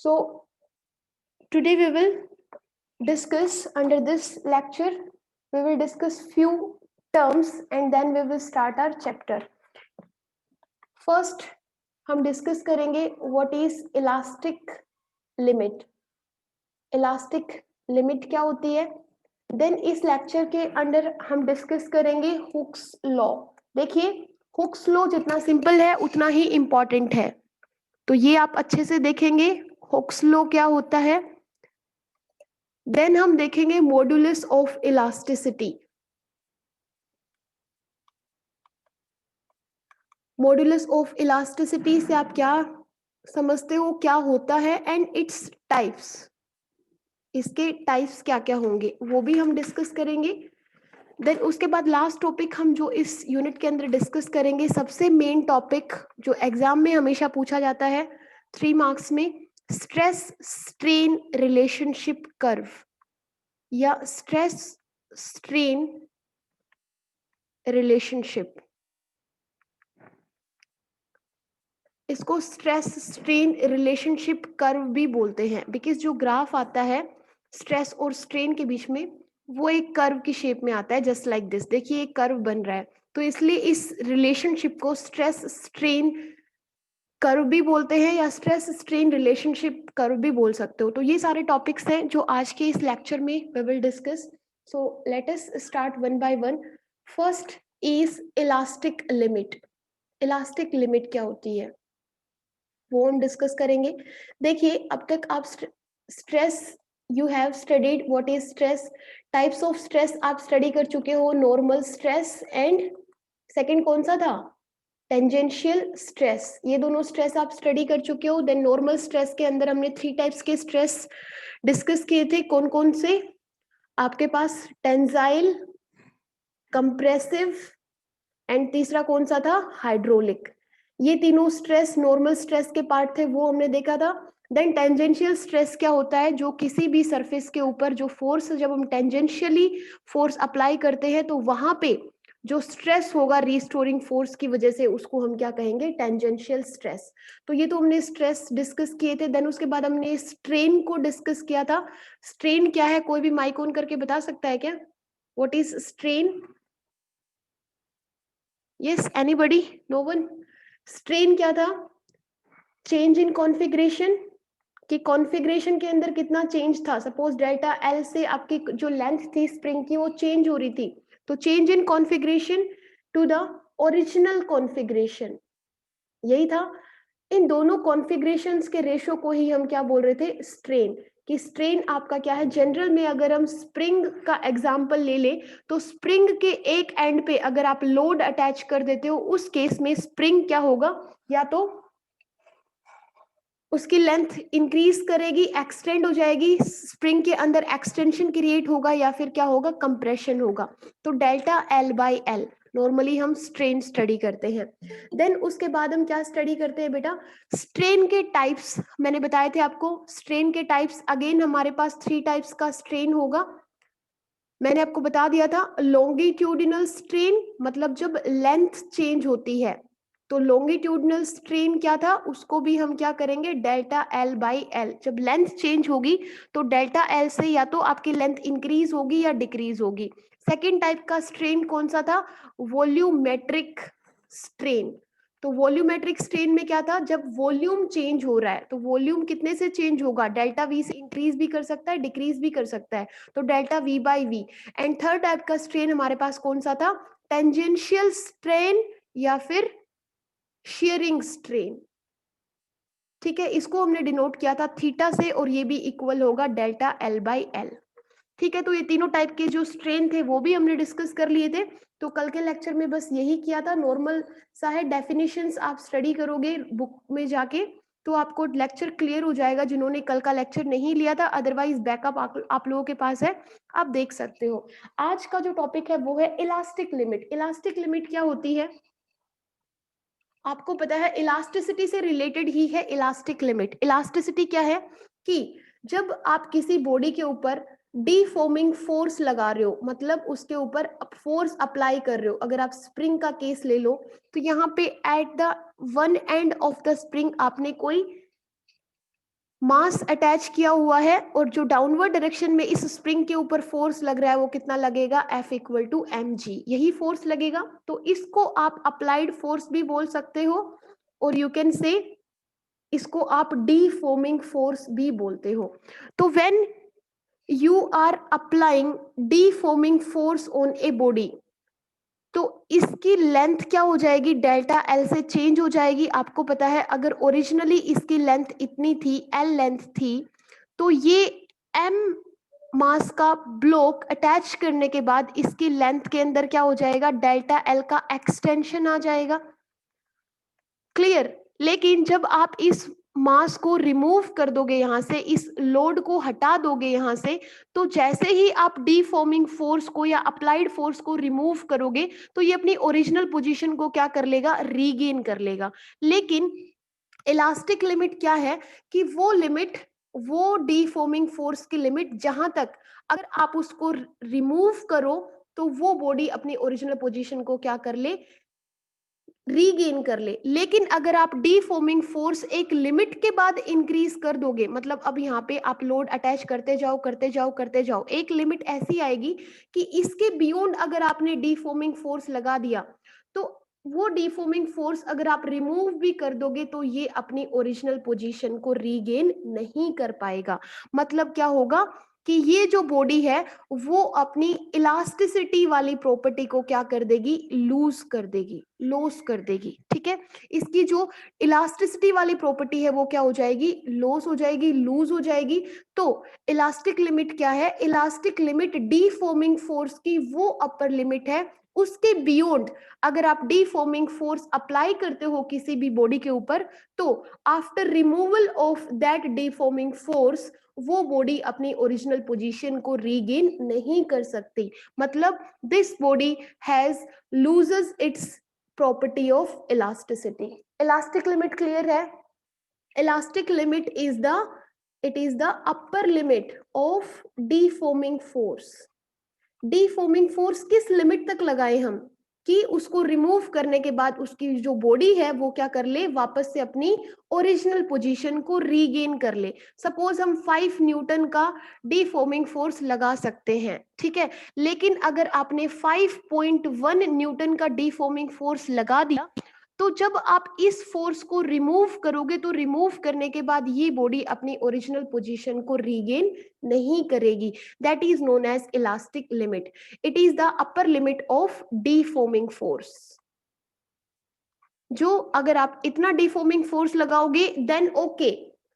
So today we will discuss, under this lecture we will discuss few terms and then we will start our chapter. First हम discuss करेंगे what is elastic limit. Elastic limit क्या होती है. Then इस lecture के अंदर हम discuss करेंगे हुक्स लॉ. देखिए हुक्स लॉ जितना सिंपल है उतना ही इंपॉर्टेंट है, तो ये आप अच्छे से देखेंगे हुक्स लॉ क्या होता है. देन हम देखेंगे modulus of elasticity. Modulus of elasticity से आप क्या समझते हो, क्या होता है, एंड इट्स टाइप्स. इसके टाइप्स क्या क्या होंगे वो भी हम डिस्कस करेंगे. देन उसके बाद लास्ट टॉपिक हम जो इस यूनिट के अंदर डिस्कस करेंगे, सबसे मेन टॉपिक जो एग्जाम में हमेशा पूछा जाता है 3 मार्क्स में, स्ट्रेस स्ट्रेन रिलेशनशिप कर्व या स्ट्रेस स्ट्रेन रिलेशनशिप. इसको स्ट्रेस स्ट्रेन रिलेशनशिप कर्व भी बोलते हैं, बिकॉज जो ग्राफ आता है स्ट्रेस और स्ट्रेन के बीच में वो एक कर्व की शेप में आता है, जस्ट लाइक दिस. देखिए एक कर्व बन रहा है, तो इसलिए इस रिलेशनशिप को स्ट्रेस स्ट्रेन कर्व भी बोलते हैं या स्ट्रेस स्ट्रेन रिलेशनशिप कर्व भी बोल सकते हो. तो ये सारे टॉपिक्स हैं जो आज के इस लेक्चर में we will discuss. So let us start one by one. First is elastic limit. Elastic limit क्या होती है वो हम डिस्कस करेंगे. देखिए अब तक आप stress you have studied what is stress. Types of stress आप स्टडी कर चुके हो, नॉर्मल स्ट्रेस एंड सेकंड कौन सा था, टेंजेंशियल स्ट्रेस. ये दोनों स्ट्रेस आप स्टडी कर चुके हो. देन नॉर्मल स्ट्रेस के अंदर हमने 3 टाइप्स के स्ट्रेस डिस्कस किए थे. कौन कौन से आपके पास, टेंजाइल, कंप्रेसिव एंड तीसरा कौन सा था, हाइड्रोलिक. ये तीनों स्ट्रेस नॉर्मल स्ट्रेस के पार्ट थे, वो हमने देखा था. देन टेंजेंशियल स्ट्रेस क्या होता है, जो किसी भी सरफेस के ऊपर जो फोर्स, जब हम टेंजेंशियली फोर्स अप्लाई करते हैं तो वहां पे जो स्ट्रेस होगा रिस्टोरिंग फोर्स की वजह से, उसको हम क्या कहेंगे, टेंजेंशियल स्ट्रेस. तो ये तो हमने स्ट्रेस डिस्कस किए थे. देन उसके बाद हमने स्ट्रेन को डिस्कस किया था. स्ट्रेन क्या है, कोई भी माइक ऑन करके बता सकता है क्या, what is strain? Yes anybody, no one. Strain क्या था, चेंज इन कॉन्फ़िगरेशन, कि कॉन्फ़िगरेशन के अंदर कितना चेंज था. सपोज डेल्टा एल से आपकी जो लेंथ थी स्प्रिंग की वो चेंज हो रही थी, तो change in configuration to the original configuration, यही था. इन दोनों कॉन्फ़िगरेशंस के रेशो को ही हम क्या बोल रहे थे, स्ट्रेन. कि स्ट्रेन आपका क्या है, जनरल में अगर हम स्प्रिंग का एग्जांपल ले ले तो स्प्रिंग के एक एंड पे अगर आप लोड अटैच कर देते हो, उस केस में स्प्रिंग क्या होगा, या तो उसकी लेंथ इंक्रीज करेगी, एक्सटेंड हो जाएगी, स्प्रिंग के अंदर एक्सटेंशन क्रिएट होगा, या फिर क्या होगा, कंप्रेशन होगा. तो delta L by L normally हम स्ट्रेन स्टडी करते हैं. देन उसके बाद हम क्या स्टडी करते हैं बेटा, स्ट्रेन के टाइप्स. मैंने बताए थे आपको स्ट्रेन के टाइप्स. अगेन हमारे पास 3 टाइप्स का स्ट्रेन होगा. मैंने आपको बता दिया था लॉन्गिट्यूडिनल स्ट्रेन, मतलब जब लेंथ चेंज होती है. तो लॉन्गिट्यूडिनल स्ट्रेन क्या था, उसको भी हम क्या करेंगे, डेल्टा एल बाई एल. जब लेंथ चेंज होगी तो डेल्टा एल से या तो आपकी लेंथ इंक्रीज होगी या डिक्रीज होगी. सेकेंड टाइप का स्ट्रेन कौन सा था, वॉल्यूमेट्रिक स्ट्रेन. तो वॉल्यूमेट्रिक स्ट्रेन में क्या था, जब वॉल्यूम चेंज हो रहा है तो वॉल्यूम कितने से चेंज होगा, डेल्टा वी से इंक्रीज भी कर सकता है, डिक्रीज भी कर सकता है, तो delta V by V. And third type का स्ट्रेन हमारे पास कौन सा था, टेंजेंशियल स्ट्रेन या फिर शेयरिंग स्ट्रेन. ठीक है, इसको हमने डिनोट किया था थीटा से, और ये भी इक्वल होगा डेल्टा एल बाई एल. ठीक है, तो ये तीनों टाइप के जो स्ट्रेन थे वो भी हमने डिस्कस कर लिए थे. तो कल के लेक्चर में बस यही किया था, नॉर्मल सा है. डेफिनेशंस आप स्टडी करोगे बुक में जाके तो आपको लेक्चर क्लियर हो जाएगा, जिन्होंने कल का लेक्चर नहीं लिया था. अदरवाइज बैकअप आप लोगों के पास है, आप देख सकते हो. आज का जो टॉपिक है वो है इलास्टिक लिमिट. इलास्टिक लिमिट क्या होती है, आपको पता है इलास्टिसिटी से रिलेटेड ही है इलास्टिक लिमिट. इलास्टिसिटी क्या है, कि जब आप किसी बॉडी के ऊपर डीफॉर्मिंग फोर्स लगा रहे हो, मतलब उसके ऊपर फोर्स अप्लाई कर रहे हो. अगर आप स्प्रिंग का केस ले लो तो यहाँ पे at the one end of the spring आपने कोई मास अटैच किया हुआ है और जो डाउनवर्ड डायरेक्शन में इस स्प्रिंग के ऊपर फोर्स लग रहा है वो कितना लगेगा, F इक्वल टू mg, यही फोर्स लगेगा। तो इसको आप अप्लाइड फोर्स भी बोल सकते हो और यू कैन से इसको आप डीफॉर्मिंग फोर्स भी बोलते हो। तो when you are applying deforming force on a body, तो इसकी लेंथ क्या हो जाएगी, डेल्टा एल से चेंज हो जाएगी। आपको पता है अगर ओरिजिनली इसकी लेंथ इतनी थी, एल लेंथ थी, तो ये एम मास का ब्लॉक अटैच करने के बाद इसकी लेंथ के अंदर क्या हो जाएगा, डेल्टा एल का एक्सटेंशन आ जाएगा। क्लियर। लेकिन जब आप इस मास को रिमूव कर दोगे यहां से, इस लोड को हटा दोगे यहां से, तो जैसे ही आप डीफॉर्मिंग फोर्स को या अप्लाइड फोर्स को रिमूव करोगे तो ये अपनी ओरिजिनल पोजीशन को क्या कर लेगा, रीगेन कर लेगा। लेकिन इलास्टिक लिमिट क्या है कि वो लिमिट, वो डीफॉर्मिंग फोर्स की लिमिट जहां तक अगर आप उसको रिमूव करो तो वो बॉडी अपनी ओरिजिनल पोजीशन को क्या कर ले, रीगेन कर ले। लेकिन अगर आप डीफॉर्मिंग फोर्स एक लिमिट के बाद इंक्रीज कर दोगे, मतलब अब यहाँ पे आप लोड अटैच करते जाओ करते जाओ करते जाओ, एक लिमिट ऐसी आएगी कि इसके बियॉन्ड अगर आपने डीफॉर्मिंग फोर्स लगा दिया तो वो डीफॉर्मिंग फोर्स अगर आप रिमूव भी कर दोगे तो ये अपनी ओरिजिनल पोजीशन को रीगेन नहीं कर पाएगा। मतलब क्या होगा कि ये जो बॉडी है वो अपनी इलास्टिसिटी वाली प्रॉपर्टी को क्या कर देगी, लूज कर देगी, लॉस कर देगी। ठीक है, इसकी जो इलास्टिसिटी वाली प्रॉपर्टी है वो क्या हो जाएगी, लॉस हो जाएगी, लूज हो जाएगी। तो इलास्टिक लिमिट क्या है, इलास्टिक लिमिट डीफॉर्मिंग फोर्स की वो अपर लिमिट है, उसके बियॉन्ड अगर आप डीफॉर्मिंग फोर्स अप्लाई करते हो किसी भी बॉडी के ऊपर, तो after removal of that deforming force वो बॉडी अपनी ओरिजिनल पोजीशन को रीगेन नहीं कर सकती। मतलब this body has loses its property of elasticity. Elastic limit clear है। Elastic limit is the, it is the upper limit of deforming force. Deforming force किस limit तक लगाए हम कि उसको रिमूव करने के बाद उसकी जो बॉडी है वो क्या कर ले, वापस से अपनी ओरिजिनल पोजीशन को रीगेन कर ले। सपोज हम 5 न्यूटन का डीफॉर्मिंग फोर्स लगा सकते हैं, ठीक है। लेकिन अगर आपने 5.1 न्यूटन का डीफॉर्मिंग फोर्स लगा दिया तो जब आप इस फोर्स को रिमूव करोगे तो रिमूव करने के बाद ये बॉडी अपनी ओरिजिनल पोजीशन को रीगेन नहीं करेगी। That is known as elastic limit. It is the upper limit of deforming force. जो अगर आप इतना डीफॉर्मिंग फोर्स लगाओगे then okay,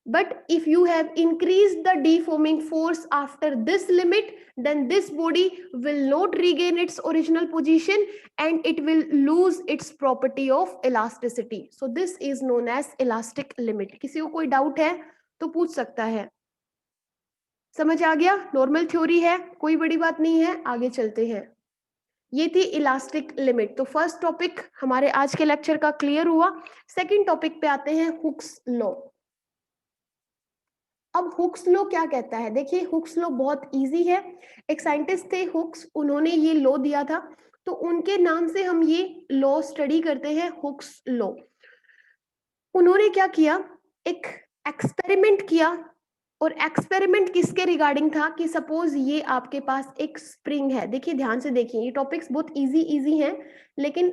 but if you have increased the deforming force after this limit, then this body will not regain its original position and it will lose its property of elasticity. So this is known as elastic limit. किसी को कोई doubt है तो पूछ सकता है। समझ आ गया, नॉर्मल थ्योरी है, कोई बड़ी बात नहीं है, आगे चलते हैं। ये थी इलास्टिक लिमिट। तो फर्स्ट टॉपिक हमारे आज के लेक्चर का क्लियर हुआ। सेकंड टॉपिक पे आते हैं, हुक्स लॉ। अब हुक्स लॉ क्या कहता है, देखिए हुक्स लॉ बहुत इजी है। एक साइंटिस्ट थे हुक्स, उन्होंने ये लॉ दिया था, तो उनके नाम से हम ये लॉ स्टडी करते हैं, हुक्स लॉ। उन्होंने क्या किया, एक एक्सपेरिमेंट किया, और एक्सपेरिमेंट किसके रिगार्डिंग था कि सपोज ये आपके पास एक स्प्रिंग है। देखिए ध्यान से देखिए, ये टॉपिक्स बहुत इजी इजी हैं लेकिन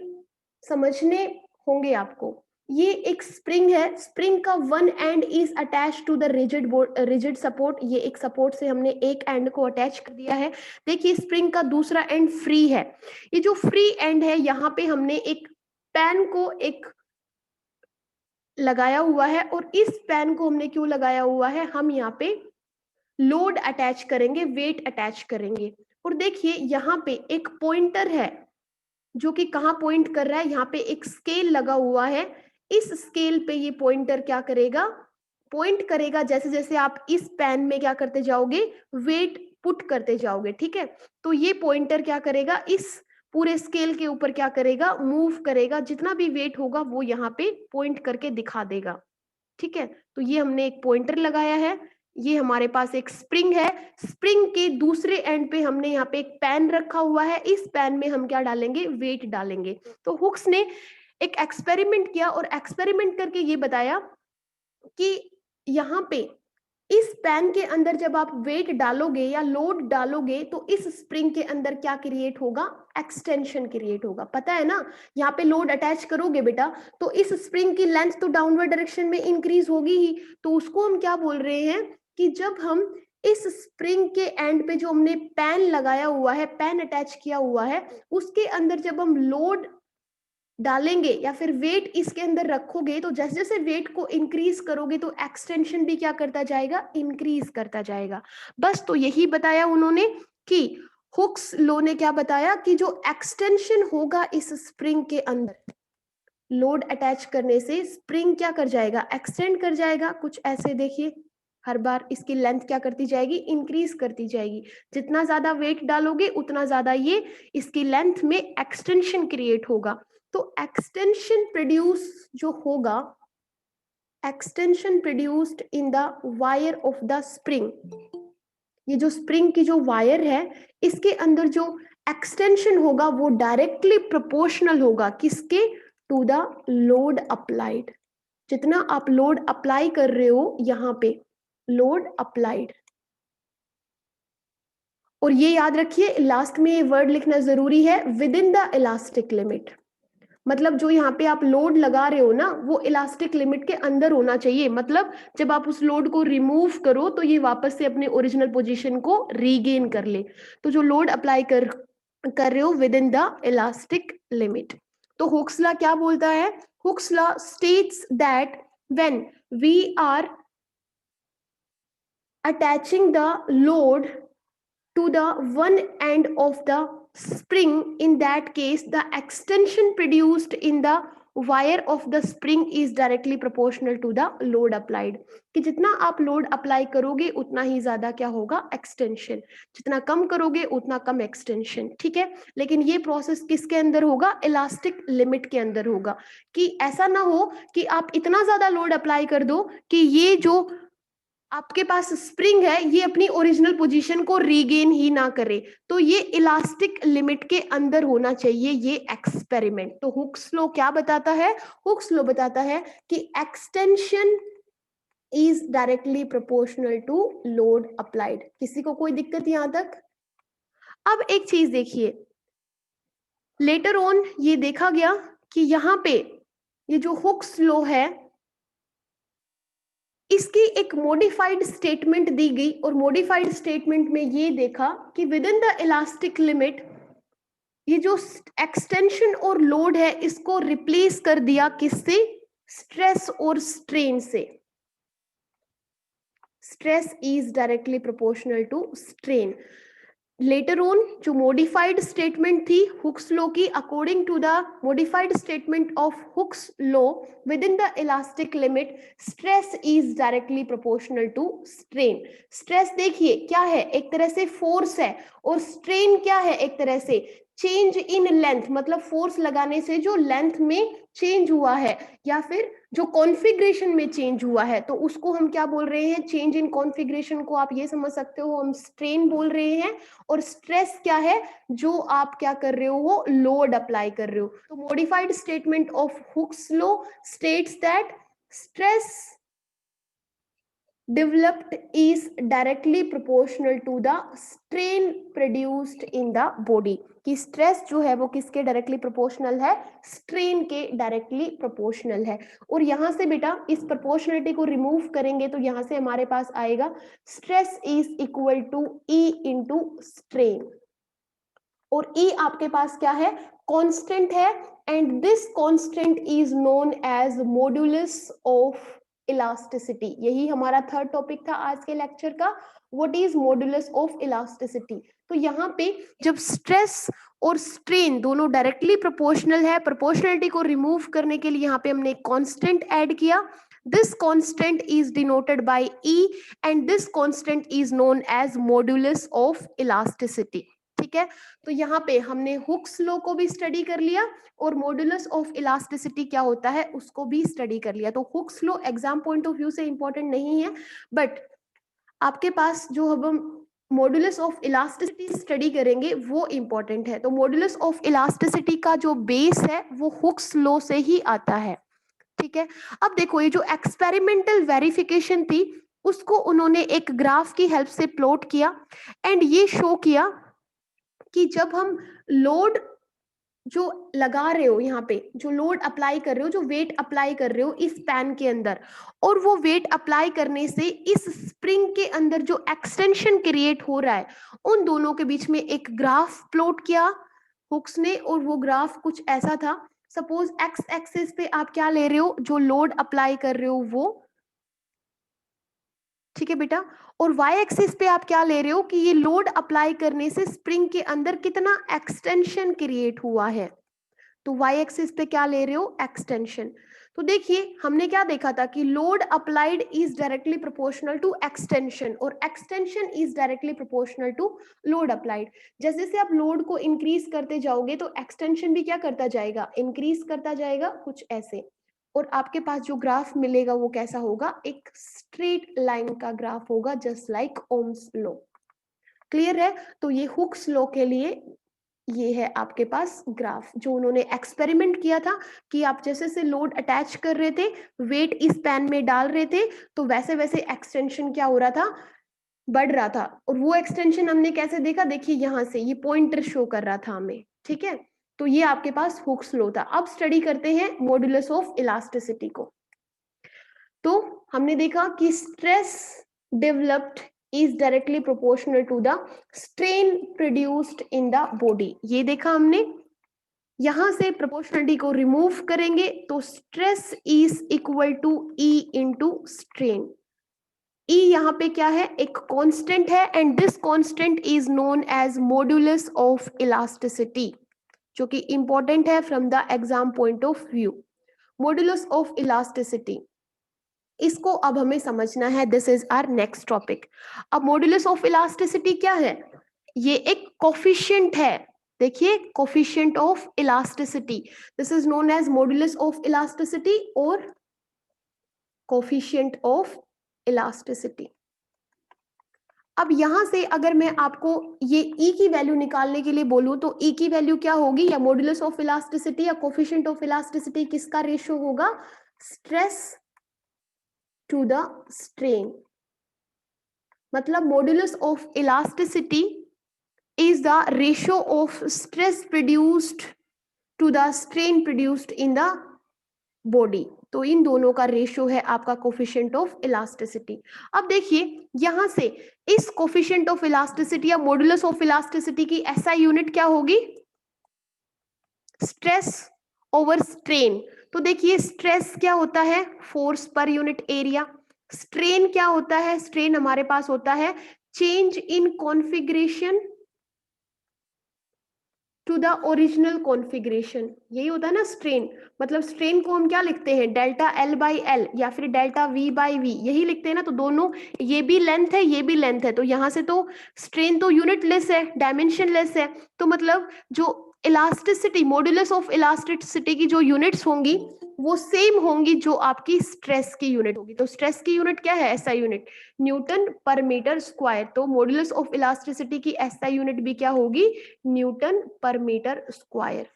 समझने होंगे आपको। ये एक स्प्रिंग है, स्प्रिंग का one end is attach to the rigid support. ये एक सपोर्ट से हमने एक एंड को अटैच कर दिया है। देखिए स्प्रिंग का दूसरा एंड फ्री है। ये जो फ्री एंड है यहाँ पे हमने एक पेन को एक लगाया हुआ है, और इस पेन को हमने क्यों लगाया हुआ है, हम यहाँ पे लोड अटैच करेंगे, वेट अटैच करेंगे। और देखिए यहाँ पे एक पॉइंटर है जो कि कहाँ पॉइंट कर रहा है, यहाँ पे एक स्केल लगा हुआ है। इस स्केल पे ये पॉइंटर क्या करेगा, पॉइंट करेगा जैसे जैसे आप इस पेन में क्या करते जाओगे, वेट पुट करते जाओगे। ठीक है, तो ये पॉइंटर क्या करेगा, इस पूरे स्केल के ऊपर क्या करेगा, मूव करेगा, जितना भी वेट होगा वो यहाँ पे पॉइंट करके दिखा देगा। ठीक है, तो ये हमने एक पॉइंटर लगाया है। ये हमारे पास एक स्प्रिंग है, स्प्रिंग के दूसरे एंड पे हमने यहाँ पे एक पेन रखा हुआ है, इस पेन में हम क्या डालेंगे, वेट डालेंगे। तो हुक्स ने एक एक्सपेरिमेंट किया और एक्सपेरिमेंट करके ये बताया कि यहाँ पे इस पेन के अंदर जब आप वेट डालोगे या लोड डालोगे तो इस स्प्रिंग के अंदर क्या क्रिएट होगा, एक्सटेंशन क्रिएट होगा। पता है ना, यहाँ पे लोड अटैच करोगे बेटा तो इस स्प्रिंग की लेंथ तो डाउनवर्ड डायरेक्शन में इंक्रीज होगी ही। तो उसको हम क्या बोल रहे हैं कि जब हम इस स्प्रिंग के एंड पे जो हमने पेन लगाया हुआ है, पेन अटैच किया हुआ है, उसके अंदर जब हम लोड डालेंगे या फिर वेट इसके अंदर रखोगे तो जैसे जैसे वेट को इंक्रीज करोगे तो एक्सटेंशन भी क्या करता जाएगा, इंक्रीज करता जाएगा। बस तो यही बताया उन्होंने कि हुक्स लॉ ने क्या बताया कि जो एक्सटेंशन होगा इस स्प्रिंग के अंदर लोड अटैच करने से स्प्रिंग क्या कर जाएगा, एक्सटेंड कर जाएगा। कुछ ऐसे देखिए, हर बार इसकी लेंथ क्या करती जाएगी, इंक्रीज करती जाएगी। जितना ज्यादा वेट डालोगे उतना ज्यादा ये इसकी लेंथ में एक्सटेंशन क्रिएट होगा। तो एक्सटेंशन प्रोड्यूस जो होगा, extension produced in the wire of the spring, ये जो स्प्रिंग की जो वायर है इसके अंदर जो एक्सटेंशन होगा वो डायरेक्टली प्रोपोर्शनल होगा किसके, टू द लोड अप्लाइड। जितना आप लोड अप्लाई कर रहे हो यहाँ पे, लोड अप्लाइड। और ये याद रखिए लास्ट में ये वर्ड लिखना जरूरी है, with in the elastic limit. मतलब जो यहाँ पे आप लोड लगा रहे हो ना वो इलास्टिक लिमिट के अंदर होना चाहिए। मतलब जब आप उस लोड को रिमूव करो तो ये वापस से अपने ओरिजिनल पोजीशन को रीगेन कर ले। तो जो लोड अप्लाई कर रहे हो within the elastic limit. तो हुक्स लॉ क्या बोलता है, Hooke's law states that when we are attaching the load to the one end of the spring, in that case the extension produced in the wire of the spring is directly proportional to the load applied। कि जितना आप load apply करोगे उतना ही ज्यादा क्या होगा, extension. जितना कम करोगे उतना कम एक्सटेंशन। ठीक है, लेकिन ये प्रोसेस किसके अंदर होगा, इलास्टिक लिमिट के अंदर होगा। कि ऐसा ना हो कि आप इतना ज्यादा लोड अप्लाई कर दो कि ये जो आपके पास स्प्रिंग है ये अपनी ओरिजिनल पोजीशन को रीगेन ही ना करे। तो ये इलास्टिक लिमिट के अंदर होना चाहिए ये एक्सपेरिमेंट। तो हुक्स लॉ क्या बताता है, हुक्स लॉ बताता है कि extension is directly proportional to load applied. किसी को कोई दिक्कत यहां तक? अब एक चीज देखिए, लेटर ऑन ये देखा गया कि यहाँ पे ये जो हुक्स लॉ है इसकी एक मॉडिफाइड स्टेटमेंट दी गई और मॉडिफाइड स्टेटमेंट में ये देखा कि with in the elastic limit ये जो एक्सटेंशन और लोड है इसको रिप्लेस कर दिया किससे, स्ट्रेस और स्ट्रेन से। Stress is directly proportional to strain. Later on जो मॉडिफाइड स्टेटमेंट थी हुक्स लॉ की, according to the modified statement of Hooke's law within the elastic limit stress is directly proportional to strain. Stress देखिए क्या है, एक तरह से force है, और स्ट्रेन क्या है, एक तरह से चेंज इन लेंथ। मतलब फोर्स लगाने से जो लेंथ में चेंज हुआ है या फिर जो कॉन्फ़िगरेशन में चेंज हुआ है तो उसको हम क्या बोल रहे हैं, चेंज इन कॉन्फ़िगरेशन को आप ये समझ सकते हो हम स्ट्रेन बोल रहे हैं। और स्ट्रेस क्या है, जो आप क्या कर रहे हो वो लोड अप्लाई कर रहे हो। तो modified statement of Hooke's law states that stress developed is directly proportional to the strain produced in the body। कि स्ट्रेस जो है वो किसके डायरेक्टली प्रोपोर्शनल है, स्ट्रेन के डायरेक्टली प्रोपोर्शनल है। और यहां से बेटा इस प्रोपोर्शनलिटी को रिमूव करेंगे तो यहां से हमारे पास आएगा stress is equal to E into strain. और ई आपके पास क्या है, कांस्टेंट है, and this constant is known as modulus of elasticity. यही हमारा थर्ड टॉपिक था आज के लेक्चर का, what is modulus of elasticity. तो यहाँ पे जब स्ट्रेस और स्ट्रेन दोनों डायरेक्टली प्रोपोर्शनल है, प्रोपोर्शनलिटी को रिमूव करने के लिए यहाँ पे हमने कांस्टेंट ऐड किया। This constant is denoted bye E and this constant is known as modulus of elasticity. ठीक है, तो यहाँ पे हमने हुक्स लॉ को भी स्टडी कर लिया और मॉड्यूलस ऑफ इलास्टिसिटी क्या होता है उसको भी स्टडी कर लिया। तो Hooke's law exam point of view से इंपॉर्टेंट नहीं है, बट आपके पास जो हम मॉड्यूलस ऑफ इलास्टिसिटी स्टडी करेंगे वो इंपॉर्टेंट है। तो मॉड्यूलस ऑफ इलास्टिसिटी का जो बेस है वो हुक्स लॉ से ही आता है। ठीक है, अब देखो ये जो एक्सपेरिमेंटल वेरिफिकेशन थी उसको उन्होंने एक ग्राफ की हेल्प से प्लॉट किया एंड ये शो किया कि जब हम लोड जो लगा रहे हो, यहाँ पे जो लोड अप्लाई कर रहे हो, जो वेट अप्लाई कर रहे हो इस पैन के अंदर, और वो वेट अप्लाई करने से इस स्प्रिंग के अंदर जो एक्सटेंशन क्रिएट हो रहा है, उन दोनों के बीच में एक ग्राफ प्लॉट किया हुक्स ने, और वो ग्राफ कुछ ऐसा था। सपोज एक्स एक्सिस पे आप क्या ले रहे हो, जो लोड अप्लाई कर रहे हो वो, ठीक है बेटा, और वाई एक्सिस पे आप क्या ले रहे हो कि ये लोड अप्लाई करने से स्प्रिंग के अंदर कितना एक्सटेंशन क्रिएट हुआ है। तो वाई एक्सिस पे क्या ले रहे हो, एक्सटेंशन। तो देखिए हमने क्या देखा था कि load applied is directly proportional to extension, और extension is directly proportional to load applied. जैसे जैसे आप लोड को इंक्रीज करते जाओगे तो एक्सटेंशन भी क्या करता जाएगा, इंक्रीज करता जाएगा, कुछ ऐसे। और आपके पास जो ग्राफ मिलेगा वो कैसा होगा, एक स्ट्रेट लाइन का ग्राफ होगा, just like Ohm's law. Clear है। तो ये हुक्स लॉ के लिए ये है आपके पास ग्राफ जो उन्होंने एक्सपेरिमेंट किया था कि आप जैसे से लोड अटैच कर रहे थे, वेट इस पैन में डाल रहे थे, तो वैसे वैसे एक्सटेंशन क्या हो रहा था, बढ़ रहा था। और वो एक्सटेंशन हमने कैसे देखा, देखिए यहां से ये पॉइंटर शो कर रहा था हमें, ठीक है। तो ये आपके पास हुक्स लॉ था। अब स्टडी करते हैं मॉड्यूलस ऑफ इलास्टिसिटी को। तो हमने देखा कि stress developed is directly proportional to the strain produced in the body। ये देखा हमने। यहां से प्रोपोर्शनलिटी को रिमूव करेंगे तो stress is equal to E into strain. E यहाँ पे क्या है, एक कांस्टेंट है, and this constant is known as modulus of elasticity, जो कि इंपॉर्टेंट है from the exam point of view. Modulus of elasticity, इसको अब हमें समझना है, this is our next topic. अब मॉड्यूलस ऑफ इलास्टिसिटी क्या है, ये एक कोफिशिएंट है। देखिए coefficient of elasticity, this is known as modulus of elasticity और कोफिशिएंट ऑफ इलास्टिसिटी। अब यहां से अगर मैं आपको ये E की वैल्यू निकालने के लिए बोलूं तो E की वैल्यू क्या होगी, या मॉड्यूलस ऑफ इलास्टिसिटी या कोफिशिएंट ऑफ इलास्टिसिटी किसका रेशियो होगा, स्ट्रेस टू द स्ट्रेन। मतलब modulus of elasticity is the ratio of stress produced to the strain produced in the body। तो इन दोनों का रेशियो है आपका कोफिशिएंट ऑफ इलास्टिसिटी। अब देखिए यहां से इस कोफिशिएंट ऑफ इलास्टिसिटी या मॉड्यूलस ऑफ इलास्टिसिटी की SI यूनिट क्या होगी, स्ट्रेस ओवर स्ट्रेन। तो देखिए स्ट्रेस क्या होता है, force per unit area. Strain क्या होता है, स्ट्रेन हमारे पास होता है change in configuration to the original configuration. यही होता है ना स्ट्रेन। मतलब स्ट्रेन को हम क्या लिखते हैं, डेल्टा L बाई एल या फिर डेल्टा V बाई वी, यही लिखते हैं ना। तो दोनों, ये भी लेंथ है, ये भी लेंथ है, तो यहाँ से तो स्ट्रेन तो यूनिट लेस है, डायमेंशन लेस है। तो मतलब जो इलास्टिसिटी, मॉड्यूलस ऑफ इलास्टिसिटी की जो यूनिट्स होंगी वो सेम होंगी जो आपकी स्ट्रेस की यूनिट होगी। तो स्ट्रेस की यूनिट क्या है, SI unit, Newton per metre square. तो मॉड्यूलस ऑफ इलास्टिसिटी की SI यूनिट भी क्या होगी, Newton per metre square.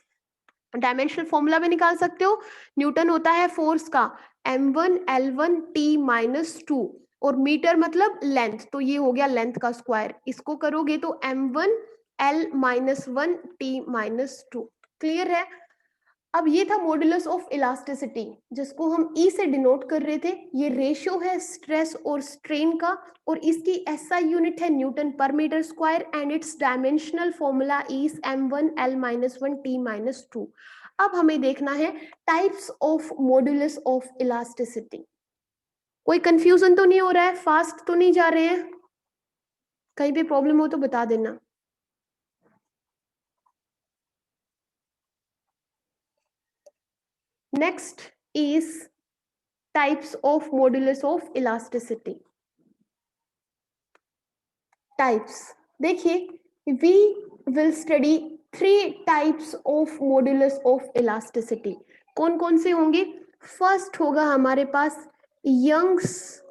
Dimensional formula भी निकाल सकते हो, न्यूटन होता है फोर्स का m1 L1 T माइनस 2, और मीटर मतलब लेंथ, तो ये हो गया लेंथ का स्क्वायर। इसको करोगे तो m1 L minus 1 T minus 2। Clear है। अब ये था मॉड्यूलस ऑफ इलास्टिसिटी जिसको हम E से डिनोट कर रहे थे। ये रेशियो है स्ट्रेस और स्ट्रेन का, और इसकी SI यूनिट है newton per metre square, and its dimensional formula is m1 L minus 1 T minus 2। अब हमें देखना है types of modulus of elasticity. कोई कंफ्यूजन तो नहीं हो रहा है, फास्ट तो नहीं जा रहे हैं, कहीं पे प्रॉब्लम हो तो बता देना। Next is types of modulus of elasticity। types, देखिए we will study 3 types of modulus of elasticity। कौन कौन से होंगे, फर्स्ट होगा हमारे पास Young's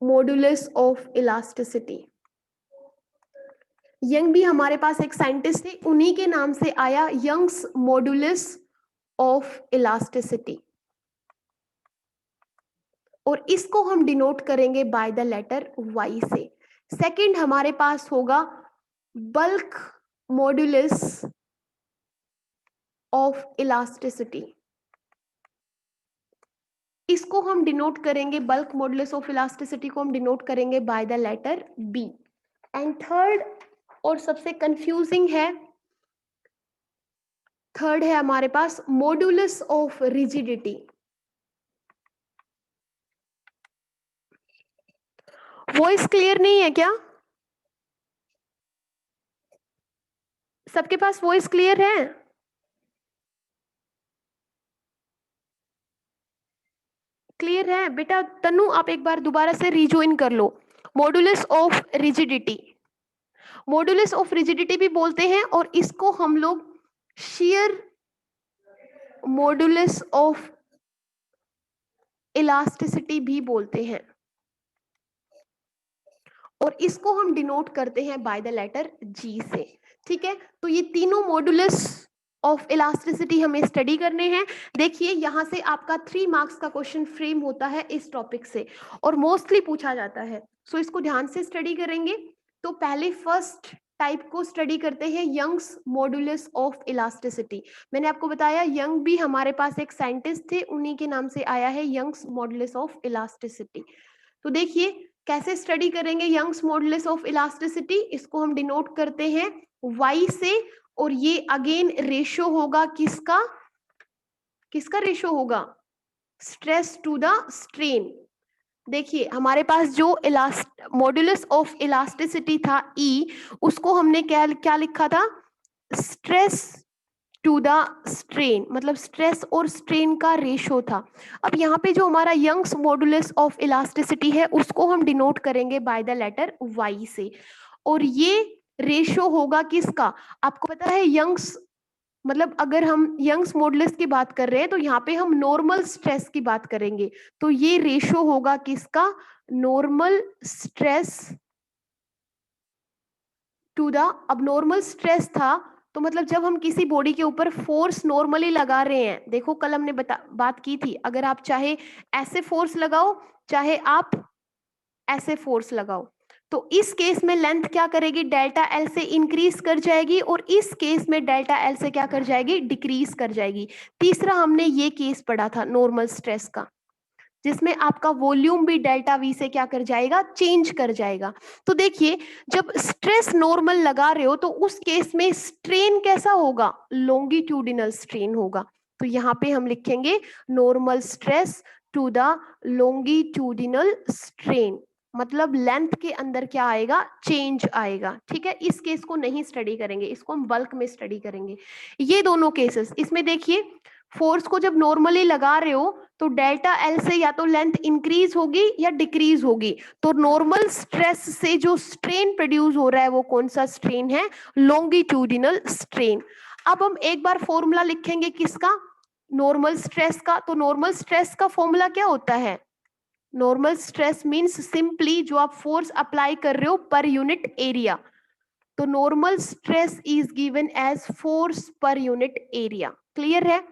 modulus of elasticity. Young भी हमारे पास एक साइंटिस्ट थे, उन्हीं के नाम से आया यंग्स मॉड्यूलस ऑफ इलास्टिसिटी। और इसको हम डिनोट करेंगे बाय द लेटर y से। सेकंड हमारे पास होगा बल्क मॉड्यूलस ऑफ इलास्टिसिटी, इसको हम डिनोट करेंगे, बल्क मॉडुलस ऑफ इलास्टिसिटी को हम डिनोट करेंगे by the letter B. And third और सबसे कंफ्यूजिंग है, थर्ड है हमारे पास modulus of rigidity. Voice clear नहीं है क्या? सबके पास वॉइस क्लियर है? क्लियर है बेटा? तनु आप एक बार दोबारा से रिज्वाइन कर लो। Modulus of rigidity, modulus of rigidity भी बोलते हैं और इसको हम लोग शेयर मॉडुलस ऑफ इलास्टिसिटी भी बोलते हैं, और इसको हम डिनोट करते हैं बाय द लेटर जी से। ठीक है, तो ये तीनों मॉडुलस ऑफ इलास्टिसिटी हमें स्टडी करने हैं। देखिए यहां से आपका 3 मार्क्स का क्वेश्चन फ्रेम होता है इस टॉपिक से और मोस्टली पूछा जाता है, सो इसको ध्यान से स्टडी करेंगे। तो पहले फर्स्ट टाइप को स्टडी करते हैं, यंग्स मॉडुलस ऑफ इलास्टिसिटी। मैंने आपको बताया यंग भी हमारे पास एक साइंटिस्ट थे, उन्हीं के नाम से आया है यंग्स मॉडुलस ऑफ इलास्टिसिटी। तो देखिए कैसे स्टडी करेंगे यंग्स मॉडुलस ऑफ इलास्टिसिटी, इसको हम डिनोट करते हैं y से, और ये अगेन रेशो होगा किसका, किसका रेशो होगा, स्ट्रेस टू द स्ट्रेन। देखिए हमारे पास जो मॉडुलस ऑफ इलास्टिसिटी था E, उसको हमने क्या क्या लिखा था, स्ट्रेस टू द स्ट्रेन, मतलब स्ट्रेस और स्ट्रेन का रेशो था। अब यहाँ पे जो हमारा यंग्स मॉडुलस ऑफ इलास्टिसिटी है उसको हम डिनोट करेंगे बाय द लेटर y से, और ये रेशो होगा किसका, आपको पता है यंग्स, मतलब अगर हम यंग्स मॉडुलस की बात कर रहे हैं तो यहाँ पे हम नॉर्मल स्ट्रेस की बात करेंगे, तो ये रेशो होगा किसका, नॉर्मल स्ट्रेस टू द, अब नॉर्मल स्ट्रेस था तो मतलब जब हम किसी बॉडी के ऊपर फोर्स नॉर्मली लगा रहे हैं, देखो कल हमने बात की थी, अगर आप चाहे ऐसे फोर्स लगाओ चाहे आप ऐसे फोर्स लगाओ, तो इस केस में लेंथ क्या करेगी, डेल्टा एल से इंक्रीज कर जाएगी, और इस केस में डेल्टा एल से क्या कर जाएगी, डिक्रीज कर जाएगी। तीसरा हमने ये केस पढ़ा था नॉर्मल स्ट्रेस का, जिसमें आपका वॉल्यूम भी डेल्टा वी से क्या कर जाएगा, चेंज कर जाएगा। तो देखिए जब स्ट्रेस नॉर्मल लगा रहे हो तो उस केस में स्ट्रेन कैसा होगा, लॉन्गिट्यूडिनल स्ट्रेन होगा। तो यहाँ पे हम लिखेंगे normal stress to the longitudinal strain, मतलब लेंथ के अंदर क्या आएगा, चेंज आएगा। ठीक है, इस केस को नहीं स्टडी करेंगे, इसको हम बल्क में स्टडी करेंगे। ये दोनों केसेस, इसमें देखिए फोर्स को जब नॉर्मली लगा रहे हो तो डेल्टा एल से या तो लेंथ इंक्रीज होगी या डिक्रीज होगी, तो नॉर्मल स्ट्रेस से जो स्ट्रेन प्रोड्यूस हो रहा है वो कौन सा स्ट्रेन है, लॉन्गिट्यूडिनल स्ट्रेन। अब हम एक बार फॉर्मूला लिखेंगे किसका, नॉर्मल स्ट्रेस का। तो नॉर्मल स्ट्रेस का फॉर्मूला क्या होता है, नॉर्मल स्ट्रेस मींस सिंपली जो आप फोर्स अप्लाई कर रहे हो पर यूनिट एरिया, तो normal stress is given as force per unit area. Clear है,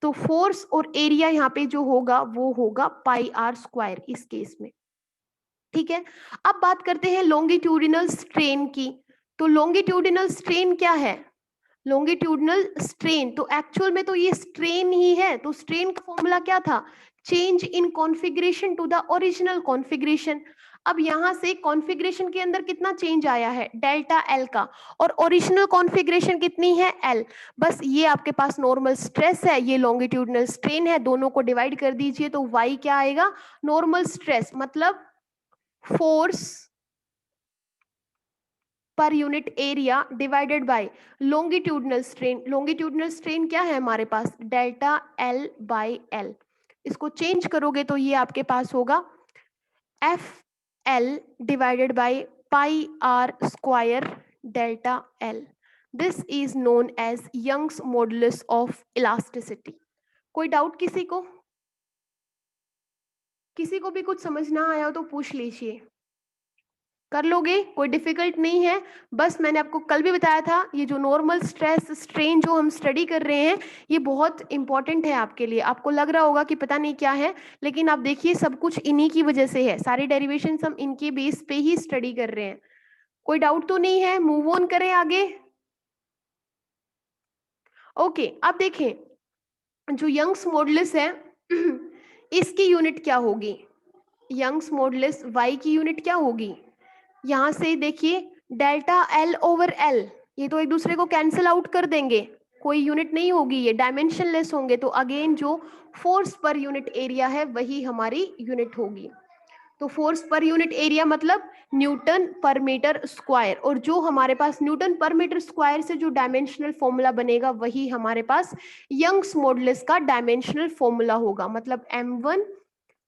तो फोर्स और एरिया यहाँ पे जो होगा वो होगा पाई आर स्क्वायर इस केस में। ठीक है, अब बात करते हैं लॉन्गिट्यूडिनल स्ट्रेन की। तो लॉन्गिट्यूडिनल स्ट्रेन क्या है, लॉन्गिट्यूडिनल स्ट्रेन तो एक्चुअल में तो ये स्ट्रेन ही है, तो स्ट्रेन का फॉर्मूला क्या था, change in configuration to the original configuration. अब यहां से कॉन्फ़िगरेशन के अंदर कितना चेंज आया है, डेल्टा एल का, और ओरिजिनल कॉन्फ़िगरेशन कितनी है, एल। बस ये आपके पास नॉर्मल स्ट्रेस है, ये लॉन्गिट्यूडिनल स्ट्रेन है, दोनों को डिवाइड कर दीजिए तो वाई क्या आएगा, नॉर्मल स्ट्रेस मतलब force per unit area divided by longitudinal strain. Longitudinal strain क्या है हमारे पास, डेल्टा एल बाय एल। इसको चेंज करोगे तो ये आपके पास होगा F L divided by pi r square delta L. This is known as Young's modulus of elasticity. कोई डाउट किसी को, किसी को भी कुछ समझ ना आया हो तो पूछ लीजिए। कर लोगे, कोई डिफिकल्ट नहीं है। बस मैंने आपको कल भी बताया था, ये जो नॉर्मल स्ट्रेस स्ट्रेन जो हम स्टडी कर रहे हैं, ये बहुत इंपॉर्टेंट है आपके लिए। आपको लग रहा होगा कि पता नहीं क्या है, लेकिन आप देखिए सब कुछ इन्हीं की वजह से है, सारी डेरिवेशन हम इनके बेस पे ही स्टडी कर रहे हैं। कोई डाउट तो नहीं है? मूव ऑन करें आगे। ओके, अब देखें जो यंग्स मॉडुलस है इसकी यूनिट क्या होगी? यंग्स मॉडुलस y की यूनिट क्या होगी? यहां से देखिए डेल्टा एल ओवर एल, ये तो एक दूसरे को कैंसिल आउट कर देंगे, कोई यूनिट नहीं होगी, ये डायमेंशनलेस होंगे। तो अगेन जो फोर्स पर यूनिट एरिया है वही हमारी यूनिट होगी। तो फोर्स पर यूनिट एरिया मतलब न्यूटन पर मीटर स्क्वायर, और जो हमारे पास न्यूटन पर मीटर स्क्वायर से जो डायमेंशनल फॉर्मूला बनेगा वही हमारे पास यंग्स मॉडुलस का डायमेंशनल फॉर्मूला होगा, मतलब m1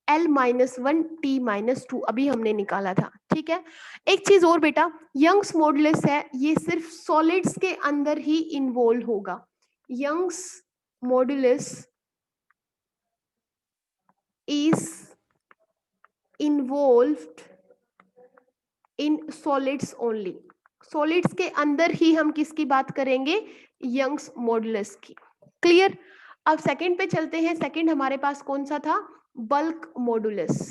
L-1 T-2 अभी हमने निकाला था। ठीक है, एक चीज और बेटा, यंग्स मॉडुलस है ये सिर्फ सॉलिड्स के अंदर ही इन्वॉल्व होगा। Young's modulus is involved in solids only. Solids के अंदर ही हम किसकी बात करेंगे? यंग्स मॉडुलस की। क्लियर? अब सेकंड पे चलते हैं। सेकंड हमारे पास कौन सा था? Bulk modulus.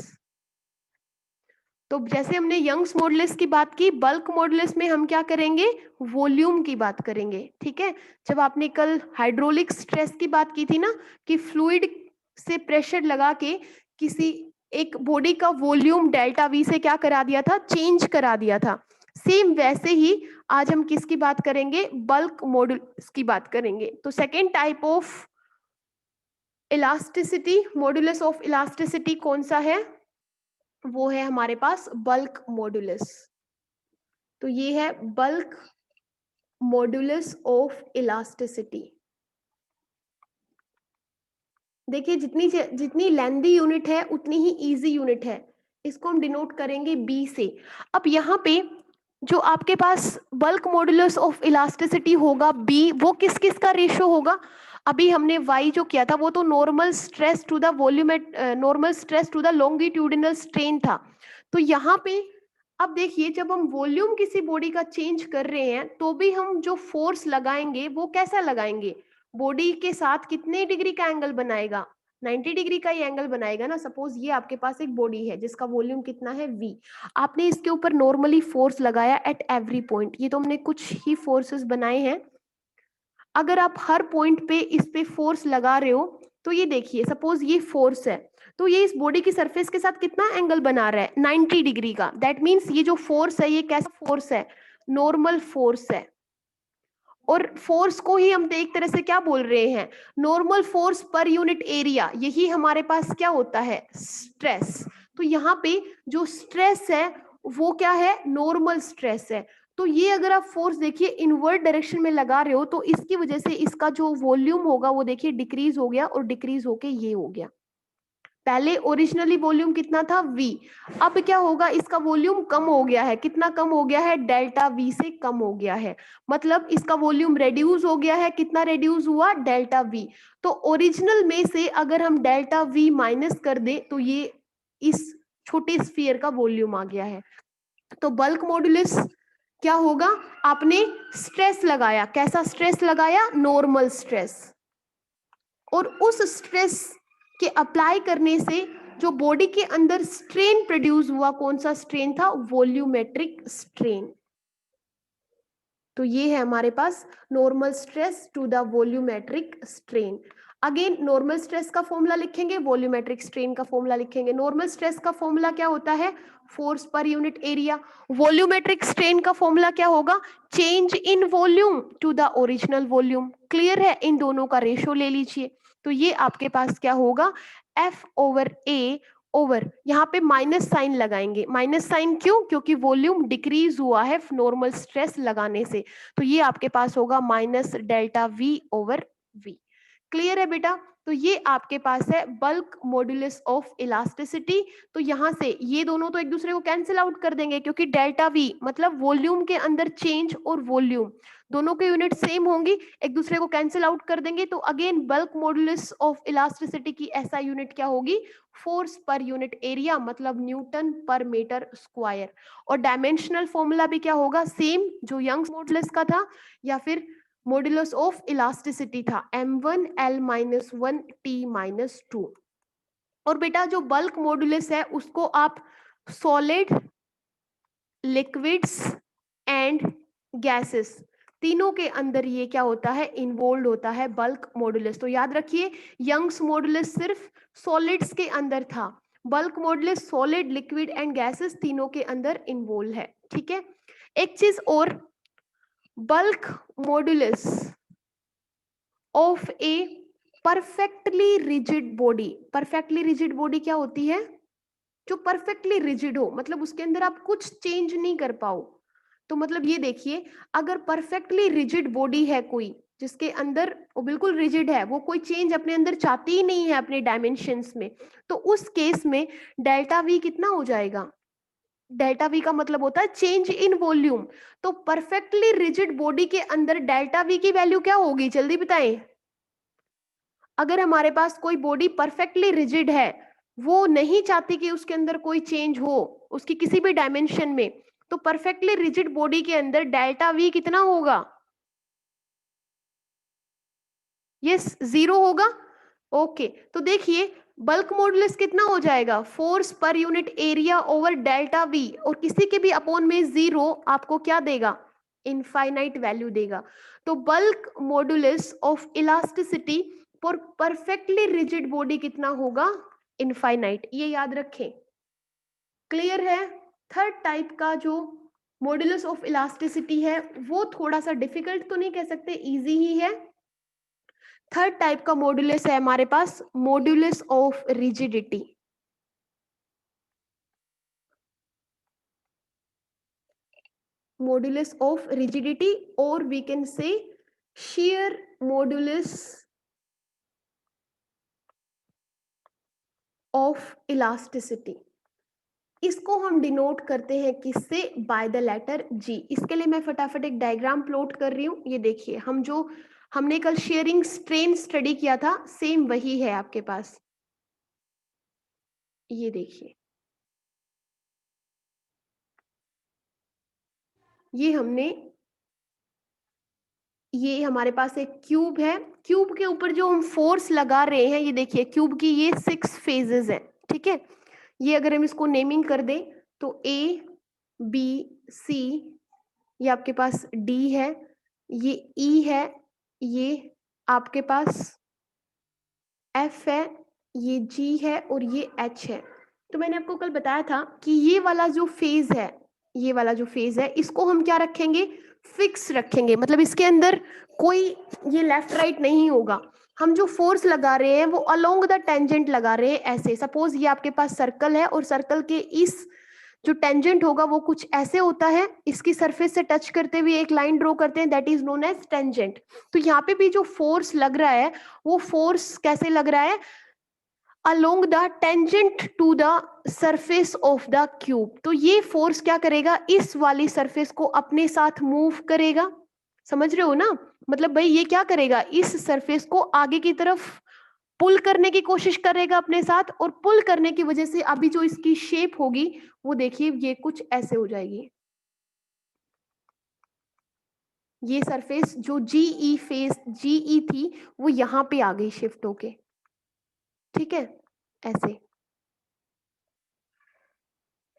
तो जैसे हमने यंग्स मॉडुलस की बात की, बल्क मॉडुलस में हम क्या करेंगे? वॉल्यूम की बात करेंगे। ठीक है, जब आपने कल हाइड्रोलिक स्ट्रेस की बात की थी ना, कि फ्लूइड से प्रेशर लगा के किसी एक बॉडी का वॉल्यूम डेल्टा वी से क्या करा दिया था? चेंज करा दिया था। सेम वैसे ही आज हम किसकी बात करेंगे? बल्क मॉडुलस की बात करेंगे। तो second type of elasticity, modulus of elasticity कौन सा है? वो है हमारे पास बल्क मॉडुलस। तो ये है बल्क मॉडुलस ऑफ इलास्टिसिटी। देखिए जितनी जितनी लेंदी यूनिट है उतनी ही इजी यूनिट है, इसको हम डिनोट करेंगे बी से। अब यहाँ पे जो आपके पास बल्क मॉडुलस ऑफ इलास्टिसिटी होगा बी, वो किस किस का रेशो होगा? अभी हमने y जो किया था वो तो normal stress to the volume, normal stress to the longitudinal strain था। तो यहाँ पे अब देखिए जब हम वॉल्यूम किसी बॉडी का चेंज कर रहे हैं तो भी हम जो फोर्स लगाएंगे वो कैसा लगाएंगे? बॉडी के साथ कितने डिग्री का एंगल बनाएगा? 90 डिग्री का ही एंगल बनाएगा ना। सपोज ये आपके पास एक बॉडी है जिसका वॉल्यूम कितना है v, आपने इसके ऊपर नॉर्मली फोर्स लगाया एट एवरी पॉइंट, ये तो हमने कुछ ही फोर्सेस बनाए हैं। अगर आप हर पॉइंट पे इस पे फोर्स लगा रहे हो तो ये देखिए सपोज ये फोर्स है, तो ये इस बॉडी की सरफेस के साथ कितना एंगल बना रहा है? 90 डिग्री का। दैट मीन्स ये जो फोर्स है ये कैसा फोर्स है? नॉर्मल फोर्स है। और फोर्स को ही हम तो एक तरह से क्या बोल रहे हैं? Normal force per unit area, यही हमारे पास क्या होता है? स्ट्रेस। तो यहाँ पे जो स्ट्रेस है वो क्या है? नॉर्मल स्ट्रेस है। तो ये अगर आप फोर्स देखिए इनवर्ट डायरेक्शन में लगा रहे हो तो इसकी वजह से इसका जो वॉल्यूम होगा वो देखिए डिक्रीज हो गया, और डिक्रीज होके ये हो गया। पहले ओरिजिनली वॉल्यूम कितना था? v, अब क्या होगा? इसका वॉल्यूम कम हो गया है। कितना कम हो गया है? डेल्टा v से कम हो गया है, मतलब इसका वॉल्यूम रेड्यूस हो गया है। कितना रेड्यूस हुआ? Delta v। तो ओरिजिनल में से अगर हम डेल्टा v माइनस कर दे तो ये इस छोटे स्फीयर का वॉल्यूम आ गया है। तो बल्क मॉडुलस क्या होगा? आपने स्ट्रेस लगाया, कैसा स्ट्रेस लगाया? नॉर्मल स्ट्रेस, और उस स्ट्रेस के अप्लाई करने से जो बॉडी के अंदर स्ट्रेन प्रोड्यूस हुआ, कौन सा स्ट्रेन था? Volumetric strain. तो ये है हमारे पास normal stress to the volumetric strain. Again normal stress का फॉर्मूला लिखेंगे, वॉल्यूमेट्रिक स्ट्रेन का फॉर्मूला लिखेंगे। नॉर्मल स्ट्रेस का फॉर्मूला क्या होता है? Force per unit area. Volumetric strain का फॉर्मूला क्या होगा? Change in volume to the original volume. Clear है? इन दोनों का रेशो ले लीजिए। तो ये आपके पास क्या होगा? F ओवर A ओवर, यहाँ पे माइनस साइन लगाएंगे। माइनस साइन क्यों? क्योंकि वॉल्यूम डिक्रीज हुआ है नॉर्मल स्ट्रेस लगाने से। तो ये आपके पास होगा minus delta V over V। Clear है बेटा? तो ये आपके पास है बल्क मॉड्यूलस ऑफ इलास्टिसिटी। तो यहाँ से ये दोनों तो एक दूसरे को कैंसिल आउट कर देंगे, क्योंकि डेल्टा वी मतलब वॉल्यूम के अंदर चेंज और वॉल्यूम दोनों के यूनिट सेम होंगी, एक दूसरे को कैंसिल आउट कर देंगे। तो again bulk modulus of elasticity की ऐसा यूनिट क्या होगी, फोर्स पर यूनिट एरिया, मतलब न्यूटन पर मीटर स्क्वायर। और डायमेंशनल फॉर्मूला भी क्या होगा, सेम जो यंग्स मॉडुलस का था या फिर मॉडुलस ऑफ इलास्टिसिटी था, m1 l-1 t-2। और बेटा जो बल्क मॉडुलस है उसको आप सॉलिड, लिक्विड्स एंड गैसेस तीनों के अंदर ये क्या होता है, इन्वॉल्व होता है बल्क मॉडुलस। तो याद रखिए यंग्स मॉडुलस सिर्फ सॉलिड्स के अंदर था, bulk modulus solid, liquid and gases तीनों के अंदर इन्वॉल्व है। ठीक है, एक चीज और, bulk modulus of A perfectly rigid body. Perfectly rigid body क्या होती है, जो परफेक्टली रिजिड हो, मतलब उसके अंदर आप कुछ चेंज नहीं कर पाओ। तो मतलब ये देखिए, अगर परफेक्टली रिजिड बॉडी है कोई, जिसके अंदर वो बिल्कुल रिजिड है, वो कोई चेंज अपने अंदर चाहती ही नहीं है अपने डायमेंशंस में, तो उस केस में डेल्टा वी कितना हो जाएगा, डेल्टा वी का मतलब होता है चेंज इन वॉल्यूम। तो परफेक्टली रिजिड बॉडी के अंदर डेल्टा वी की वैल्यू क्या होगी, जल्दी बताएं। अगर हमारे पास कोई बॉडी परफेक्टली रिजिड है, वो नहीं चाहती कि उसके अंदर कोई चेंज हो उसकी किसी भी डायमेंशन में, तो परफेक्टली रिजिड बॉडी के अंदर डेल्टा वी कितना होगा, यस 0 होगा। ओके, तो देखिए बल्क मॉडुलस कितना हो जाएगा, force per unit area over delta we, और किसी के भी अपॉन में 0 आपको क्या देगा, इनफाइनाइट वैल्यू देगा। तो bulk modulus of elasticity for perfectly rigid body कितना होगा, इनफाइनाइट, ये याद रखें। क्लियर है। थर्ड टाइप का जो मॉडुलस ऑफ इलास्टिसिटी है वो थोड़ा सा डिफिकल्ट तो नहीं कह सकते, इजी ही है। थर्ड टाइप का मॉडुलस है हमारे पास modulus of rigidity. Modulus of rigidity, और we can say shear modulus of elasticity. इसको हम डिनोट करते हैं किससे, बाय द लेटर जी। इसके लिए मैं फटाफट एक डायग्राम प्लॉट कर रही हूँ। ये देखिए, हम जो हमने कल शेयरिंग स्ट्रेन स्टडी किया था सेम वही है आपके पास। ये देखिए, ये हमने, ये हमारे पास एक क्यूब है, क्यूब के ऊपर जो हम फोर्स लगा रहे हैं, ये देखिए क्यूब की ये 6 फेजेस है। ठीक है, ये अगर हम इसको नेमिंग कर दें तो ए बी सी, ये आपके पास डी है, ये ई है, ये आपके पास एफ है, ये जी है और ये एच है। तो मैंने आपको कल बताया था कि ये वाला जो फेज है, ये वाला जो फेज है, इसको हम क्या रखेंगे, फिक्स रखेंगे, मतलब इसके अंदर कोई ये लेफ्ट राइट नहीं होगा। हम जो फोर्स लगा रहे हैं वो अलोंग द टेंजेंट लगा रहे हैं। ऐसे सपोज ये आपके पास सर्कल है और सर्कल के इस जो टेंजेंट होगा वो कुछ ऐसे होता है, इसकी सरफेस से टच करते हुए एक लाइन ड्रॉ करते हैं, that is known as tangent. तो यहाँ पे भी जो फोर्स लग रहा है वो फोर्स कैसे लग रहा है, along the tangent to the surface of the cube। तो ये फोर्स क्या करेगा, इस वाली सरफेस को अपने साथ मूव करेगा। समझ रहे हो ना, मतलब भाई ये क्या करेगा, इस सरफेस को आगे की तरफ पुल करने की कोशिश करेगा अपने साथ, और पुल करने की वजह से अभी जो इसकी शेप होगी वो देखिए ये कुछ ऐसे हो जाएगी। ये सरफेस जो जीई फेस जीई थी वो यहाँ पे आ गई शिफ्ट होके। ठीक है, ऐसे।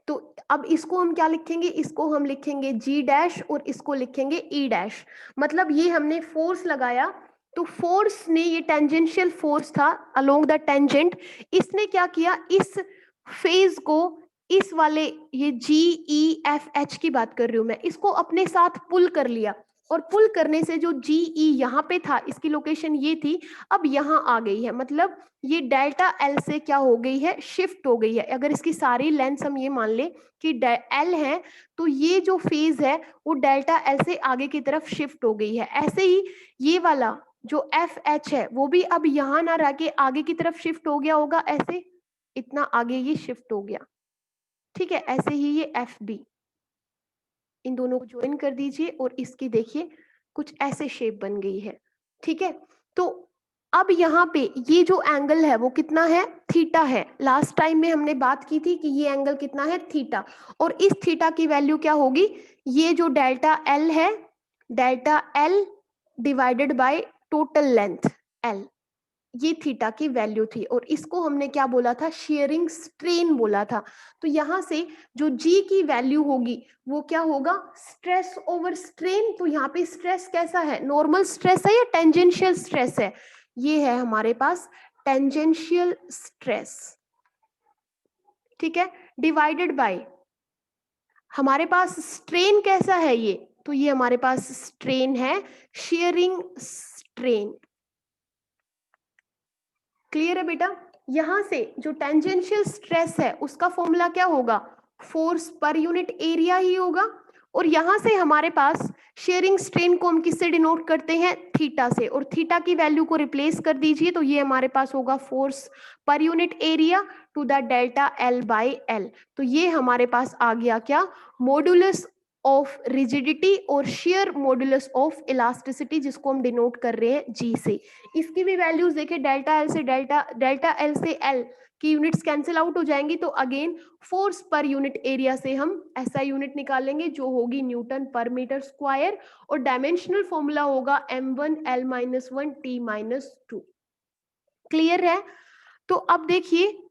तो अब इसको हम क्या लिखेंगे, इसको हम लिखेंगे जी डैश और इसको लिखेंगे ई डैश। मतलब ये हमने फोर्स लगाया, तो फोर्स ने, ये टेंजेंशियल फोर्स था अलोंग द टेंजेंट, इसने क्या किया, इस फेज को, इस वाले ये जी ई एफ एच की बात कर रही हूं मैं, इसको अपने साथ पुल कर लिया, और पुल करने से जो जी ई यहाँ पे था, इसकी लोकेशन ये थी, अब यहाँ आ गई है। मतलब ये डेल्टा एल से क्या हो गई है, शिफ्ट हो गई है। अगर इसकी सारी लेंथ हम ये मान ले कि एल है, तो ये जो फेज है वो डेल्टा एल से आगे की तरफ शिफ्ट हो गई है। ऐसे ही ये वाला जो एफ एच है वो भी अब यहाँ ना रह के आगे की तरफ शिफ्ट हो गया होगा, ऐसे इतना आगे ये शिफ्ट हो गया, ठीक है। ऐसे ही ये एफ बी, इन दोनों को ज्वाइन कर दीजिए और इसकी देखिए कुछ ऐसे शेप बन गई है, ठीक है। तो अब यहाँ पे ये जो एंगल है वो कितना है, थीटा है। लास्ट टाइम में हमने बात की थी कि ये एंगल कितना है, थीटा, और इस थीटा की वैल्यू क्या होगी, ये जो डेल्टा एल है, delta L divided by total length L, ये थीटा की वैल्यू थी। और इसको हमने क्या बोला था, शेयरिंग स्ट्रेन बोला था। तो यहाँ से जो जी की वैल्यू होगी वो क्या होगा, स्ट्रेस ओवर स्ट्रेन। तो यहाँ पे स्ट्रेस कैसा है, नॉर्मल स्ट्रेस है या टेंजेंशियल स्ट्रेस है, ये है हमारे पास टेंजेंशियल स्ट्रेस, ठीक है। डिवाइडेड बाय हमारे पास स्ट्रेन कैसा है ये, तो ये हमारे पास स्ट्रेन है, शेयरिंग स्ट्रेन। क्लियर है बेटा। यहां से जो टेंजेंशियल स्ट्रेस है उसका फॉर्मूला क्या होगा, फोर्स पर यूनिट एरिया ही होगा। और यहां से हमारे पास शेयरिंग स्ट्रेन को हम किससे डिनोट करते हैं, थीटा से, और थीटा की वैल्यू को रिप्लेस कर दीजिए, तो ये हमारे पास होगा force per unit area to the delta L by L. तो ये हमारे पास आ गया क्या, मॉड्यूलस ऑफ रिजिडिटी और शेयर मॉड्यूलस ऑफ इलास्टिसिटी, जिसको हम डिनोट कर रहे हैं जी से। इसकी भी वैल्यूज देखें, डेल्टा एल से डेल्टा एल से एल की यूनिट्स कैंसिल आउट हो जाएंगी, तो again force per unit area से हम ऐसा यूनिट निकालेंगे जो होगी न्यूटन पर मीटर स्क्वायर, और डायमेंशनल फॉर्मूला होगा m1l-1t-2। क्लियर है। तो अब देखिए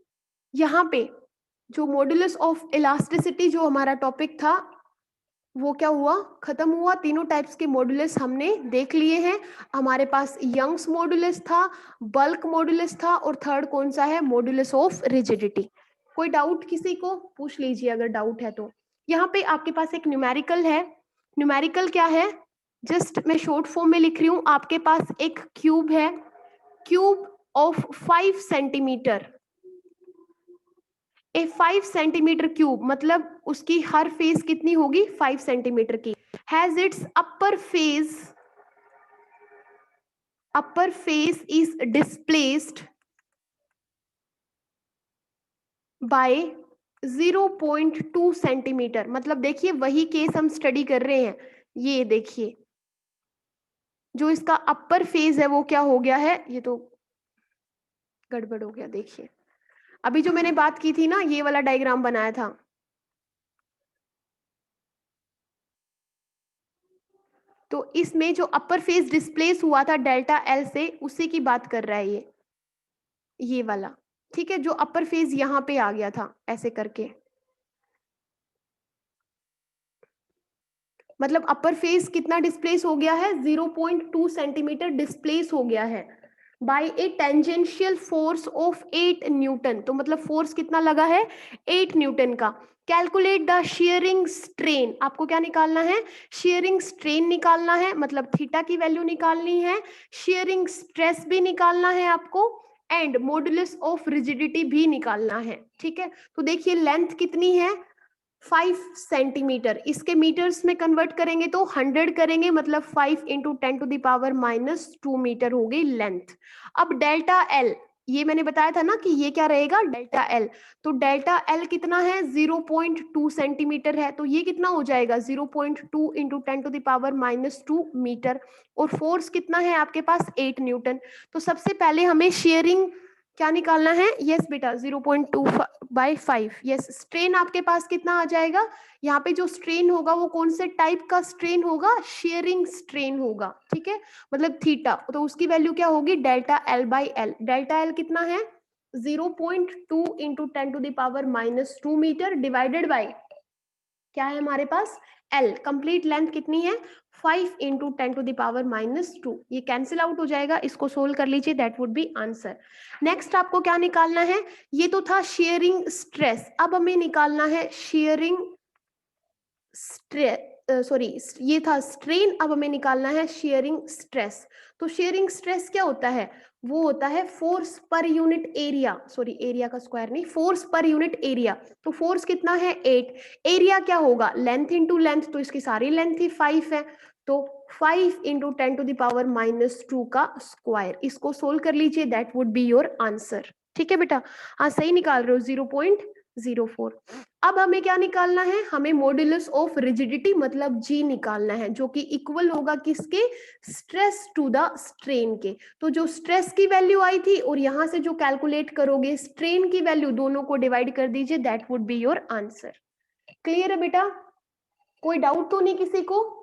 यहाँ पे जो मॉड्यूलस ऑफ इलास्टिसिटी जो हमारा टॉपिक था वो क्या हुआ, खत्म हुआ। तीनों टाइप्स के मॉड्यूलस हमने देख लिए हैं। हमारे पास यंग्स मॉड्यूलस था, बल्क मॉड्यूलस था, और थर्ड कौन सा है, मॉड्यूलस ऑफ रिजिडिटी। कोई डाउट किसी को पूछ लीजिए अगर डाउट है तो। यहाँ पे आपके पास एक न्यूमेरिकल है। न्यूमेरिकल क्या है, जस्ट मैं शॉर्ट फॉर्म में लिख रही हूँ। आपके पास एक क्यूब है, cube of 5 centimetre, A 5 centimetre cube, मतलब उसकी हर फेस कितनी होगी, 5 सेंटीमीटर की, has its upper face is displaced by 0.2 centimetre. मतलब देखिए वही केस हम स्टडी कर रहे हैं। ये देखिए जो इसका अपर फेस है वो क्या हो गया है, ये तो गड़बड़ हो गया। देखिए अभी जो मैंने बात की थी ना, ये वाला डायग्राम बनाया था, तो इसमें जो अपर फेस डिस्प्लेस हुआ था डेल्टा एल से, उसी की बात कर रहा है ये वाला, ठीक है। जो अपर फेस यहाँ पे आ गया था ऐसे करके, मतलब अपर फेस कितना डिस्प्लेस हो गया है, 0.2 सेंटीमीटर डिस्प्लेस हो गया है by a tangential force of 8 newton. तो मतलब फोर्स कितना लगा है, 8 न्यूटन का। कैलकुलेट द शेयरिंग स्ट्रेन, आपको क्या निकालना है, शेयरिंग स्ट्रेन निकालना है, मतलब थीटा की वैल्यू निकालनी है, शेयरिंग स्ट्रेस भी निकालना है आपको, एंड मॉडुलस ऑफ रिजिडिटी भी निकालना है, ठीक है। तो देखिए लेंथ कितनी है, 5 सेंटीमीटर, इसके मीटर्स में कन्वर्ट करेंगे तो 100 करेंगे, मतलब 5 इंटू 10⁻⁻2 मीटर हो गई लेंथ। अब डेल्टा एल, ये मैंने बताया था ना कि ये क्या रहेगा, डेल्टा एल। तो डेल्टा एल कितना है, 0.2 सेंटीमीटर है, तो ये कितना हो जाएगा, 0.2 इंटू 10⁻⁻2 मीटर। और फोर्स कितना है आपके पास, 8 न्यूटन। तो सबसे पहले हमें शेयरिंग क्या निकालना है, यस बेटा 0.2 बाई 5। यस, स्ट्रेन आपके पास कितना आ जाएगा, यहाँ पे जो स्ट्रेन होगा वो कौन से टाइप का स्ट्रेन होगा, शेयरिंग स्ट्रेन होगा, ठीक है, मतलब थीटा। तो उसकी वैल्यू क्या होगी, delta L by L. Delta L कितना है, 0.2 इंटू 10⁻⁻2 मीटर, डिवाइडेड बाई क्या है हमारे पास, एल। कंप्लीट लेंथ कितनी है, 5 इंटू 10⁻⁻2। ये कैंसिल आउट हो जाएगा, इसको सोल्व कर लीजिए, that would be answer. Next आपको क्या निकालना है, ये तो था शेयरिंग स्ट्रेस, अब हमें निकालना है शेयरिंग सॉरी ये था स्ट्रेन, अब हमें निकालना है शेयरिंग स्ट्रेस। तो शेयरिंग स्ट्रेस क्या होता है, वो होता है force per unit area, sorry area का स्क्वायर नहीं, फोर्स पर यूनिट एरिया। तो फोर्स कितना है, 8, एरिया क्या होगा, लेंथ इंटू लेंथ, तो इसकी सारी लेंथ ही 5 है, तो 5 इंटू 10⁻⁻2 का स्क्वायर, इसको सोल्व कर लीजिए, that would be your answer. ठीक है बेटा, हाँ सही निकाल रहे हो, 0.04। अब हमें क्या निकालना है, हमें मॉड्यूलस ऑफ रिजिडिटी मतलब जी निकालना है, जो कि इक्वल होगा किसके, स्ट्रेस टू द स्ट्रेन के। तो जो स्ट्रेस की वैल्यू आई थी और यहां से जो कैलकुलेट करोगे स्ट्रेन की वैल्यू, दोनों को डिवाइड कर दीजिए, that would be your answer. Clear है बेटा, कोई डाउट तो नहीं किसी को?